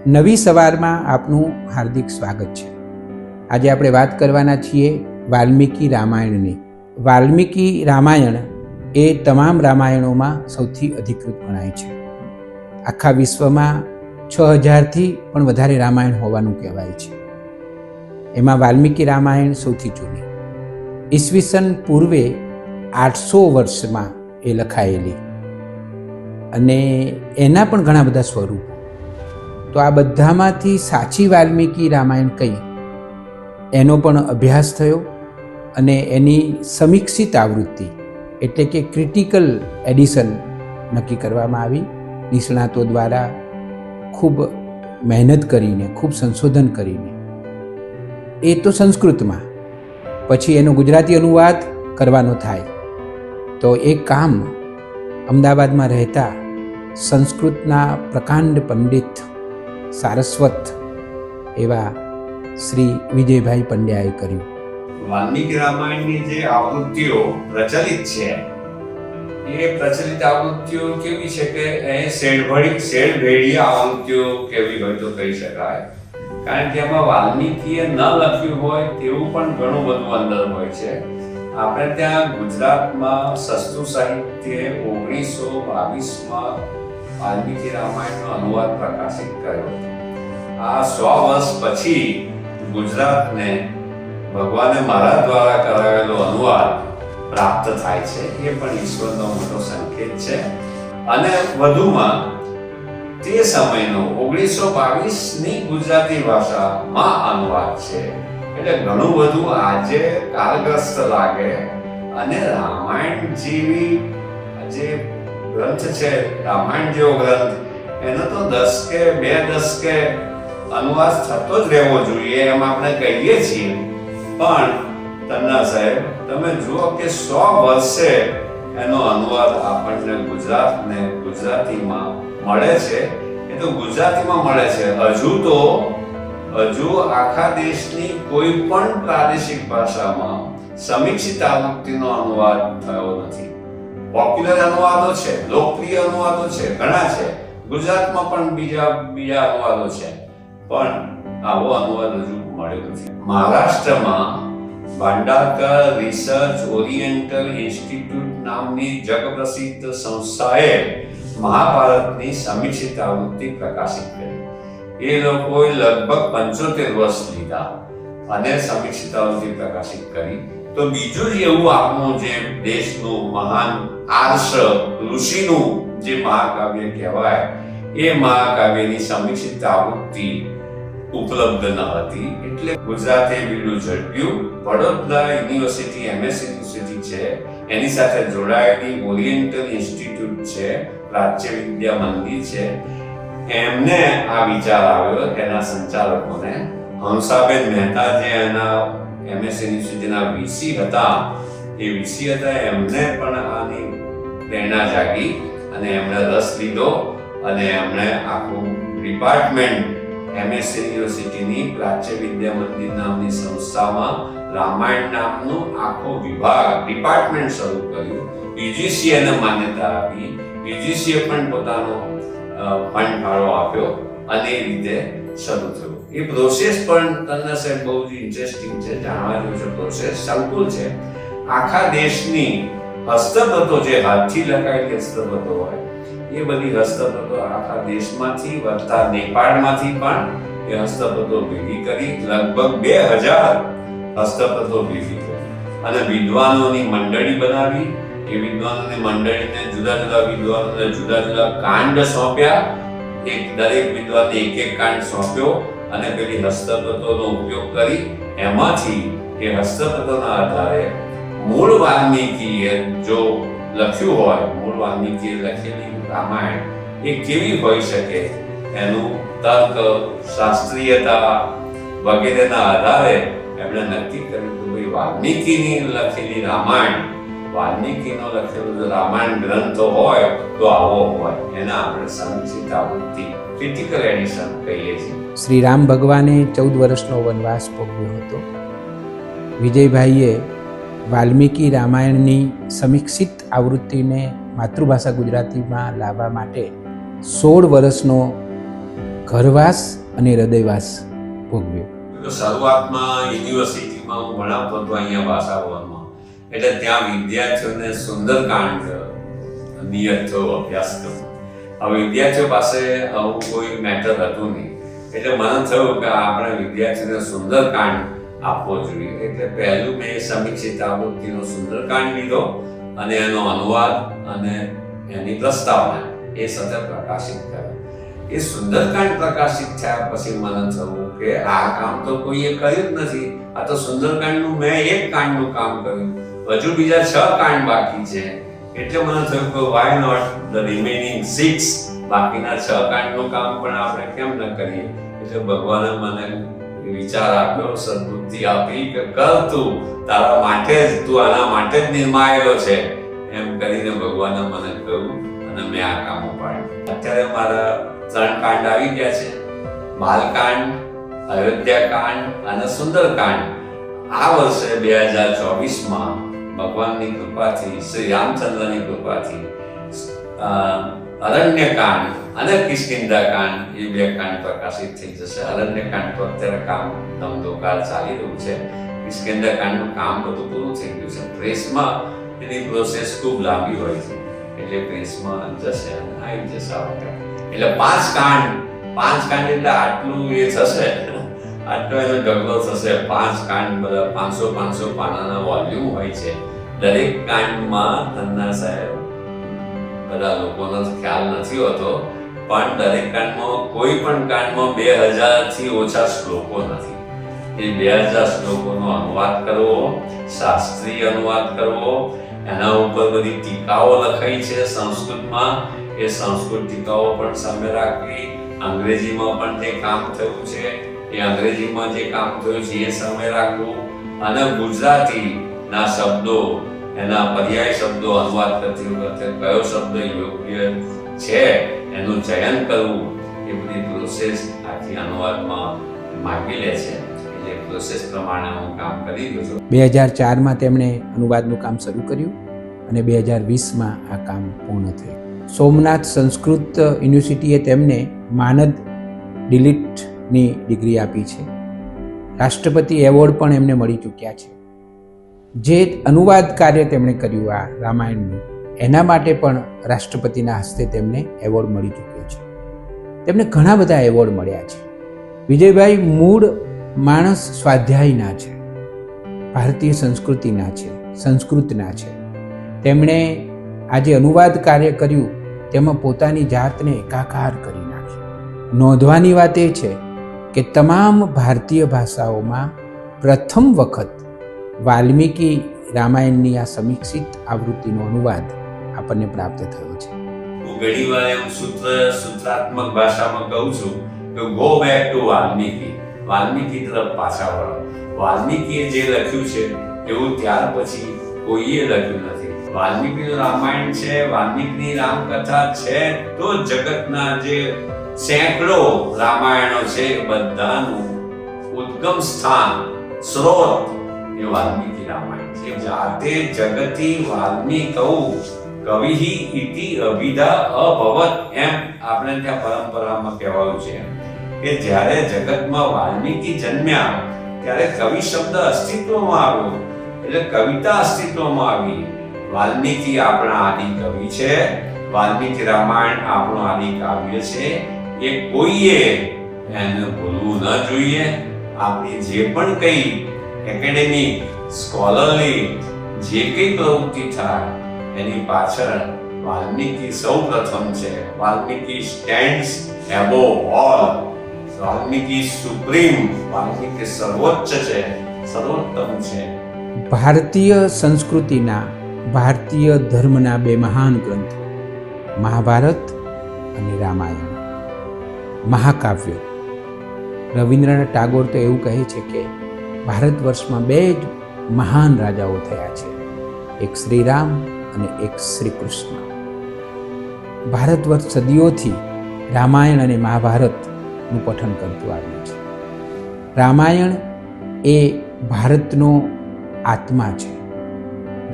નવી સવારમાં આપનું હાર્દિક સ્વાગત છે. આજે આપણે વાત કરવાના છીએ વાલ્મીકી રામાયણની. વાલ્મીકી રામાયણ એ તમામ રામાયણોમાં સૌથી અધિકૃત ગણાય છે. આખા વિશ્વમાં 6000થી પણ વધારે રામાયણ હોવાનું કહેવાય છે. એમાં વાલ્મીકી રામાયણ સૌથી જૂની, ઈસવીસન પૂર્વે 800 વર્ષમાં એ લખાયેલી, અને એના પણ ઘણા બધા સ્વરૂપો. તો આ બધામાંથી સાચી વાલ્મીકી રામાયણ કઈ, એનો પણ અભ્યાસ થયો અને એની સમીક્ષિત આવૃત્તિ એટલે કે ક્રિટિકલ એડિશન નક્કી કરવામાં આવી. નિષ્ણાતો દ્વારા ખૂબ મહેનત કરીને, ખૂબ સંશોધન કરીને. એ તો સંસ્કૃતમાં, પછી એનો ગુજરાતી અનુવાદ કરવાનો થાય. તો એ કામ અમદાવાદમાં રહેતા સંસ્કૃતના પ્રકાંડ પંડિત સારસ્વત એવા શ્રી વિજયભાઈ પંડ્યાએ કર્યું. વાલ્મીકી રામાયણની જે આવૃત્તિઓ પ્રચલિત છે, એ પ્રચલિત આવૃત્તિઓ કેવી છે કે એ શેડભેડી આવૃત્તિઓ કેવી હોય તો કહી શકાય. કારણ કે એમાં વાલ્મીકીએ ન લખ્યું હોય તેવું પણ ઘણું બધું અંદર હોય છે. આપણે ત્યાં ગુજરાતમાં સસ્તું સાહિત્ય 1922માં વાલ્મીકી રામાયણનો અનુવાદ પ્રકાશિત કર્યો. આ 100 વર્ષ પછી ગુજરાતને ભગવાને મારા દ્વારા કરાવેલો અનુવાદ પ્રાપ્ત થાય છે. એ પણ ઈશ્વરનો મોટો સંકેત છે. અને વધુમાં તે સમયનો 1922ની ગુજરાતી ભાષામાં અનુવાદ છે. એટલે ઘણું બધું આજે કાળગ્રસ્ત લાગે. અને રામાયણ જેવી જે ગ્રંથ છે, રામાયણ જેવો ગ્રંથ, એનો તો 10 કે 2 દશકે અનુવાદ થતો જ રહેવો જોઈએ એમ આપણે કહીએ છીએ. પણ તન્ના સાહેબ, તમે જુઓ કે 100 વર્ષે એનો અનુવાદ આપણને ગુજરાતીમાં મળે છે. એ તો ગુજરાતીમાં મળે છે. હજુ આખા દેશની કોઈ પણ પ્રાદેશિક ભાષામાં સમીક્ષિત આવૃત્તિનો અનુવાદ થયો નથી. પોપ્યુલર અનુવાદો છે, લોકપ્રિય અનુવાદો છે, ઘણા છે. ગુજરાતમાં પણ બીજા અનુવાદો છે, પણ આવો અનુવાદ હજુ મળ્યો નથી. મહારાષ્ટ્રમાં ભાંડારકર રિસર્ચ ઓરિએન્ટલ ઇન્સ્ટિટ્યૂટ નામની જગપ્રસિદ્ધ સંસ્થાએ મહાભારતની સમીક્ષિત આવૃત્તિ પ્રકાશિત કરી. એ લોકોએ લગભગ 75 વર્ષ લીધા અને સમીક્ષિત આવૃત્તિ પ્રકાશિત કરી. તો બીજું જ એવું આપણું જે દેશનું મહાન આર્ષ ઋષિનું જે મહાકાવ્ય કહેવાય, એ મહાકાવ્યની સમીક્ષિત આવૃત્તિ ઉપલબ્ધ ન હતી. એટલે ગુજરાતે બીડું ઝડપ્યું. વડોદરા યુનિવર્સિટી, MS યુનિવર્સિટી છે, એની સાથે જોડાયેલી ઓરિએન્ટલ ઇન્સ્ટિટ્યૂટ છે, પ્રાચ્ય વિદ્યા મંદિર છે, એમને આ વિચાર આવ્યો. એના સંચાલકોને હંસાબેન મહેતા, જે એના MS યુનિવર્સિટીના VC હતા, એમને પણ આની પ્રેરણા જાગી અને એમણે રસ લીધો અને એમણે આખું ડિપાર્ટમેન્ટ MS યુનિવર્સિટીની પ્રાચ્ય વિદ્યા મંદિર નામની સંસ્થામાં રામાયણ નામનું આખો વિભાગ, ડિપાર્ટમેન્ટ શરૂ કર્યું. UGC એને માન્યતા આપી. UGC એ પણ પોતાનો ફંડ ફાળો આપ્યો અને એ રીતે શરૂ થયું. એ પ્રોસેસ પણ તમને સાહેબ બહુ જ ઇન્ટરેસ્ટિંગ છે, જાણવા જેવું છે. પ્રોસેસ સંકુલ છે. આખા દેશની હસ્તપ્રતો, જે હાથથી લખાયેલી હસ્તપ્રતો હોય, એ બધી હસ્તપ્રતો આખા દેશમાંથી વત્તા નેપાળમાંથી પણ એ હસ્તપ્રતો ભેગી કરી. લગભગ 2000 હસ્તપ્રતો ભેગી કરી અને વિદ્વાનોની મંડળી બનાવી. એ વિદ્વાનોની મંડળીને જુદા જુદા કાંડ સોંપ્યા. દરેક વિદ્વાનને એક કાંડ સોંપ્યો અને પેલી હસ્તપ્રતોનો ઉપયોગ કરી એમાંથી એ હસ્તપ્રતોના આધારે મૂળ વાલ્મીકીએ જો લખ્યું હોય, મૂળ વાલ્મીકીએ લખેલી રામાયણ એ કેવી હોઈ શકે, એનું તર્ક, શાસ્ત્રીયતા વગેરેના આધારે એમણે નક્કી કર્યું કે ભાઈ વાલ્મીકીની લખેલી રામાયણ, વાલ્મીકીનો લખેલો જો રામાયણ ગ્રંથ હોય તો આવો હોય. એના આપણે સમીક્ષિત આવૃત્તિ, ક્રિટિકલ એડિશન કહીએ છીએ. શ્રી રામ ભગવાને 14 વર્ષનો વનવાસ ભોગવ્યો હતો. વિજયભાઈએ વાલ્મીકી રામાયણની સમીક્ષિત આવૃત્તિને માતૃભાષા ગુજરાતીમાં લાવવા માટે 16 વર્ષનો ઘરવાસ અને હૃદયવાસ ભોગવ્યો. તો શરૂઆતમાં યુનિવર્સિટીમાં હું ભણાવતો હતો અહીંયા ભાષાભવનમાં, એટલે ત્યાં વિદ્યાર્થીઓને સુંદરકાંડ નિયત થયો અભ્યાસક્રમ. હવે વિદ્યાર્થીઓ પાસે આવું કોઈ મેટર હતું નહીં, એટલે મને થયું કે આપણે વિદ્યાર્થીઓને સુંદરકાંડ આપવો જોઈએ. એટલે પહેલું મેં સમીક્ષિત આવૃત્તિનો સુંદરકાંડ લીધો અને એનો અનુવાદ અને એની પ્રસ્તાવના એ સતત પ્રકાશિત કર્યો. એ સુંદરકાંડ પ્રકાશિત થયા પછી મને થયું કે આ કામ તો કોઈએ કર્યું જ નથી. આ તો સુંદરકાંડનું મેં એક કાંડનું કામ કર્યું, હજુ બીજા 6 કાંડ બાકી છે. એટલે મને થયું કે વાય નોટ ધ રિમેનિંગ 6, બાકીના 6 કાંડનું કામ પણ આપણે કેમ ન કરીએ. એટલે ભગવાને મને વિચાર આપ્યો, સદબુદ્ધિ આપી કે કર તું, તારા માટે જ, તું આના માટે જ નિર્માયેલો છે, એમ કરીને ભગવાને મને કહ્યું અને મેં આ કામ ઉપાડ્યું. અત્યારે મારા 3 કાંડ આવી ગયા છે: બાલકાંડ, અયોધ્યાકાંડ અને સુંદરકાંડ. આ વર્ષે 2024માં ભગવાનની કૃપાથી, શ્રી રામચંદ્રની કૃપાથી અરણ્યકાંડ અને કિષ્કિંધાકાંડ એ 2 કાંડ પ્રકાશિત થઈ જશે. અરણ્યકાંડ તો અત્યારે કામ ધમધોકાર ચાલી રહ્યું છે. કિષ્કિંધાકાંડનું કામ બધું પૂરું થઈ ગયું છે. પ્રેસમાં એની પ્રોસેસ ખૂબ લાંબી હોય છે, એટલે પ્રેસમાં જશે અને આવી જશે આ વખતે. એટલે 5 કાંડ એટલે આટલું એ થશે, આટલો એનો ઢગલો થશે. 5 કાંડ, બધા 500 પાનાના વોલ્યુમ હોય છે. દરેક કાંડમાં તન્ના સાહેબ, બધા લોકોનો ખ્યાલ નથી હોતો, પણ દરેક કાંડમાં, કોઈ પણ કાંડમાં 2000 થી ઓછા શ્લોકો નથી. એ 2000 શ્લોકોનો અનુવાદ કરવો, શાસ્ત્રીય અનુવાદ કરવો, એના ઉપર બધી ટીકાઓ લખાઈ છે સંસ્કૃતમાં, એ સંસ્કૃત ટીકાઓ પણ સામે રાખવી. અંગ્રેજીમાં પણ જે કામ થયું છે એ અંગ્રેજીમાં જે કામ થયું છે એ સામે રાખવું, અને ગુજરાતીના શબ્દો, એના પર્યાય શબ્દો અનુવાદ કરતી વખતે કયો શબ્દ યોગ્ય છે એનું ચયન કરવું. એ બધી પ્રોસેસ આખી અનુવાદમાં માગી લે છે. એટલે પ્રોસેસ પ્રમાણે હું કામ કરી રહ્યો છું. 2004માં તેમણે અનુવાદનું કામ શરૂ કર્યું અને 2020માં આ કામ પૂર્ણ થયું. સોમનાથ સંસ્કૃત યુનિવર્સિટીએ તેમને માનદ ડિલીટની ડિગ્રી આપી છે. રાષ્ટ્રપતિ એવોર્ડ પણ એમને મળી ચૂક્યા છે. જે અનુવાદ કાર્ય તેમણે કર્યું આ રામાયણનું, એના માટે પણ રાષ્ટ્રપતિના હસ્તે તેમને એવોર્ડ મળી ચૂક્યો છે. તેમને ઘણા બધા એવોર્ડ મળ્યા છે. વિજયભાઈ મૂળ માણસ સ્વાધ્યાયના છે, ભારતીય સંસ્કૃતિના છે, સંસ્કૃતના છે. તેમણે આજે અનુવાદ કાર્ય કર્યું તેમાં પોતાની જાતને એકાકાર કરી નાખી. નોંધવાની વાત એ છે કે તમામ ભારતીય ભાષાઓમાં પ્રથમ વખત વાલ્મીકી રામાયણની આ સમીક્ષિત આવૃત્તિનો અનુવાદ આપણને પ્રાપ્ત થયો છે. હું ઘણીવાર એમ સૂત્રાત્મક ભાષામાં કહું છું કે go back to Valmiki, Valmiki તરફ પાછા વળો. વાલ્મીકીએ જે લખ્યું છે એવું ત્યાર પછી કોઈએ લખ્યું નથી. વાલ્મીકીનું રામાયણ છે, વાલ્મીકીની રામકથા છે, તો જગતના જે સેંકડો રામાયણો છે બધાનું ઉદ્ગમ સ્થાન, સ્ત્રોત એ વાલ્મીકી રામાયણ છે. જાતે જગતી વાલ્મીકૌ કવિહિ ઇતિ અભિધા અભવત, એમ આપણે ત્યાં પરંપરામાં કહેવાયું છે કે જ્યારે જગતમાં વાલ્મીકી જન્મ્યા ત્યારે કવિ શબ્દ અસ્તિત્વમાં આવ્યો, એટલે કવિતા અસ્તિત્વમાં આવી. વાલ્મીકી આપણા આદિ કવિ છે, વાલ્મીકી રામાયણ આપણું આદિ કાવ્ય છે. એ કોઈએ એને ભૂલવું ન જોઈએ. આપણી જે પણ કઈ એકેડેમિક, સ્કોલરલી જે કઈ પ્રવૃત્તિ થાય એની પાછળ વાલ્મીકી સૌ પ્રથમ છે. Valmiki stands above all. Valmiki supreme, Valmiki સર્વોચ્ચ છે, સર્વોત્તમ છે. ભારતીય સંસ્કૃતિના, ભારતીય ધર્મના 2 મહાન ગ્રંથો મહાભારત અને રામાયણ, મહાકાવ્ય. રવિન્દ્રનાથ ટાગોર તો એવું કહે છે કે ભારત વર્ષમાં 2 જ મહાન રાજાઓ થયા છે, એક શ્રીરામ અને એક શ્રી કૃષ્ણ. ભારત વર્ષ સદીઓથી રામાયણ અને મહાભારતનું પઠન કરતું આવ્યું છે. રામાયણ એ ભારતનો આત્મા છે.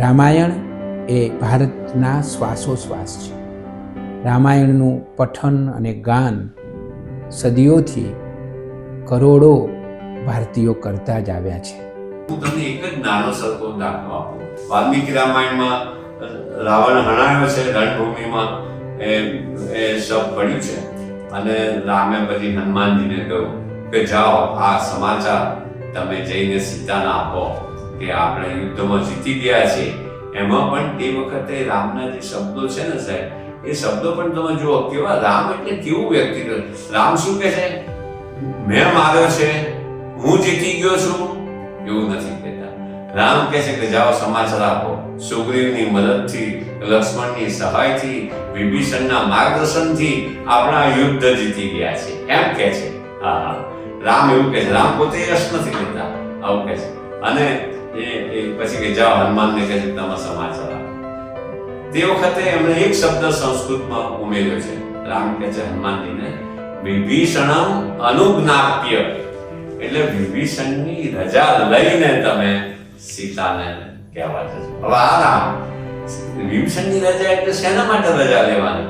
રામાયણ એ ભારતના શ્વાસોશ્વાસ છે. રામાયણનું પઠન અને ગાન સદીઓથી કરોડો ભારતીયો કરતા જ આવ્યા છે. હું તમને એક જ નાનો સરખો દાખલો આપું. વાલ્મીકી રામાયણમાં રાવણ હણાયો છે રણભૂમિમાં, એ શબ પડ્યું છે અને રામે પછી હનુમાનજીને કહ્યું કે જાઓ આ સમાચાર તમે જઈને સીતાને આપો કે આપણે યુદ્ધમાં જીતી ગયા છીએ. એમાં પણ તે વખતે રામના જે શબ્દો છે ને સાહેબ, એ શબ્દો પણ તમે જુઓ કેવા. રામ એટલે કેવું વ્યક્તિત્વ. રામ શું કહે છે? મેં માર્યો છે, હું જીતી ગયો છું, એવું નથી કહેતા. રામ કહે છે કે જાઓ સમાચાર આપો, સુગ્રીવની મદદથી, લક્ષ્મણની સહાયથી, વિભીષણના માર્ગદર્શનથી આપણા યુદ્ધ જીતી ગયા છે, એમ કહે છે. હા, રામ એવું કહે છે. રામ પોતે યશ નથી લેતા, આવું કહે છે. અને એ પછી કે જાઓ હનુમાનને કહે છે તમે સમાચાર આપો. તે વખતે એમણે એક શબ્દ સંસ્કૃતમાં ઉમેર્યો છે. રામ કહે છે હનુમાનજીને, વિભીષણમ અનુજ્ઞાપ્ય, એટલે વિભીષણની રજા લઈને તમે સીતાને કહેવા જશો. હવે આ રામ, વિભીષણની રજા એટલે શેના માટે રજા લેવાની?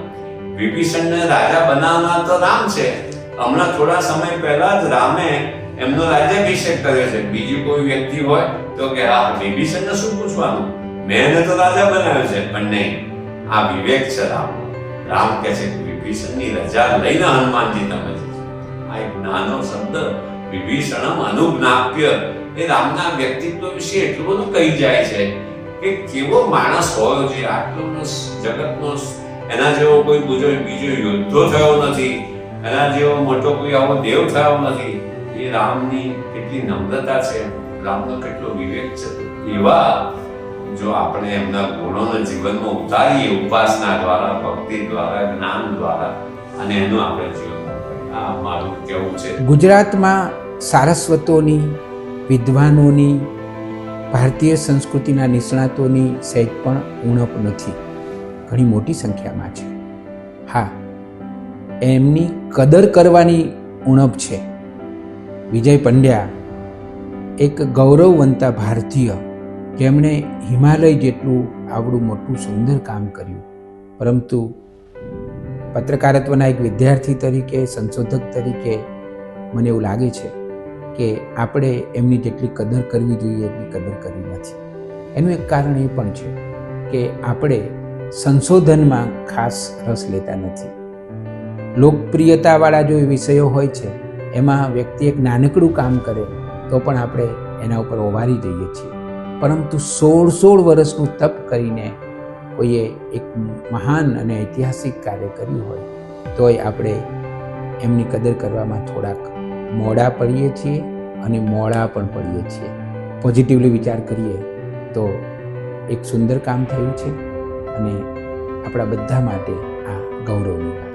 વિભીષણને રાજા બનાવનાર તો રામ છે. હમણાં થોડા સમય પહેલા જ રામે એમનો રાજ્યાભિષેક કર્યો છે. બીજી કોઈ વ્યક્તિ હોય તો કે હા વિભીષણને શું પૂછવાનું, મેં એને તો રાજા બનાવ્યો છે. પણ નહીં, આ વિવેક છે રામ. રામ કહે છે કે વિભીષણની રજા લઈને હનુમાનજી તમે જશો. આ એક નાનો શબ્દ વિભીષણમ અનુજ્ઞાપ્ય એ રામના વ્યક્તિત્વ વિશે એટલું બધું કહી જાય છે કે કેવો માણસ હોવો જોઈએ. આટલો જગતનો એના જેવો કોઈ બીજો યોદ્ધો થયો નથી, એના જેવો મોટો કોઈ આવો દેવ થયો નથી. એ રામની કેટલી નમ્રતા છે, રામનો કેટલો વિવેક છે. એવા જો આપણે એમના ગુણોને જીવનમાં ઉતારીએ ઉપાસના દ્વારા, ભક્તિ દ્વારા, જ્ઞાન દ્વારા, અને એનું આપણે જીવનમાં કરીએ. આ મારું કહેવું છે. ગુજરાતમાં સારસ્વતોની, વિદ્વાનોની, ભારતીય સંસ્કૃતિના નિષ્ણાતોની સહેજ પણ ઉણપ નથી, ઘણી મોટી સંખ્યામાં છે. હા, એમની કદર કરવાની ઉણપ છે. વિજય પંડ્યા એક ગૌરવવંતા ભારતીય, જેમણે હિમાલય જેટલું આવડું મોટું સુંદર કામ કર્યું, પરંતુ પત્રકારત્વના એક વિદ્યાર્થી તરીકે, સંશોધક તરીકે મને એવું લાગે છે કે આપણે એમની જેટલી કદર કરવી જોઈએ એટલી કદર કરી નથી. એનું એક કારણ એ પણ છે કે આપણે સંશોધનમાં ખાસ રસ લેતા નથી. લોકપ્રિયતાવાળા જો વિષયો હોય છે એમાં વ્યક્તિ એક નાનકડું કામ કરે તો પણ આપણે એના ઉપર ઓવારી જઈએ છીએ. પરંતુ 16 વર્ષનું તપ કરીને કોઈએ એક મહાન અને ઐતિહાસિક કાર્ય કર્યું હોય તોય આપણે એમની કદર કરવામાં થોડાક મોડા પડીએ છીએ અને મોડા પણ પડીએ છીએ. પોઝિટિવલી વિચાર કરીએ તો એક સુંદર કામ થયું છે અને આપણા બધા માટે આ ગૌરવની વાત.